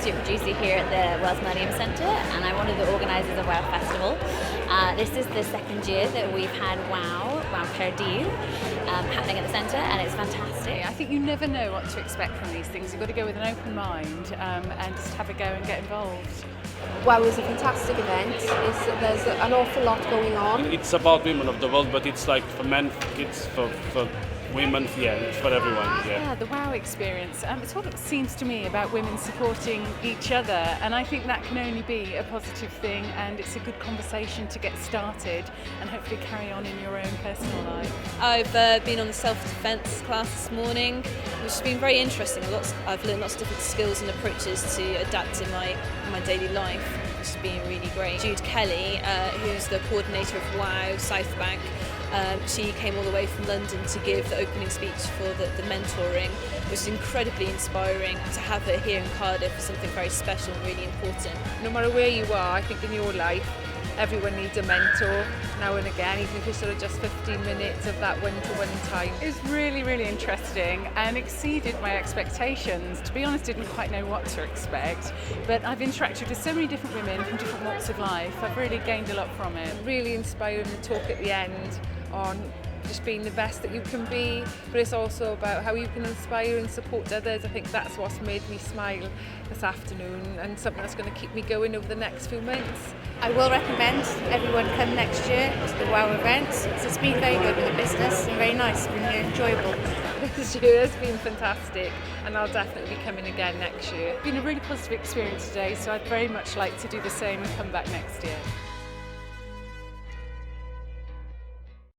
associate producer here at the Wales Millennium Centre, and I'm one of the organisers of WOW Festival. This is the second year that we've had WOW Cardiff happening at the centre, and it's fantastic. I think you never know what to expect from these things. You've got to go with an open mind and just have a go and get involved. WOW is a fantastic event. There's an awful lot going on. It's about women of the world, but it's like for men, for kids, for women, it's for everyone. Yeah, the WOW experience. It's what it seems to me about women supporting each other, and I think that can only be a positive thing, and it's a good conversation to get started and hopefully carry on in your own personal life. I've been on the self-defence class this morning, which has been very interesting. I've learned lots of different skills and approaches to adapt in my daily life, which has been really great. Jude Kelly, who's the coordinator of WOW South Bank, she came all the way from London to give the opening speech for the mentoring, which is incredibly inspiring. To have her here in Cardiff is something very special and really important. No matter where you are, I think in your life, everyone needs a mentor now and again, even if it's sort of just 15 minutes of that one-to-one time. It was really, really interesting and exceeded my expectations. To be honest, didn't quite know what to expect, but I've interacted with so many different women from different walks of life. I've really gained a lot from it. Really inspiring, the talk at the end on just being the best that you can be, but it's also about how you can inspire and support others. I think that's what's made me smile this afternoon, and something that's going to keep me going over the next few months. I will recommend everyone come next year to the WOW event. It's been very good with the business and very nice, really enjoyable. This year has been fantastic, and I'll definitely be coming again next year. It's been a really positive experience today, so I'd very much like to do the same and come back next year.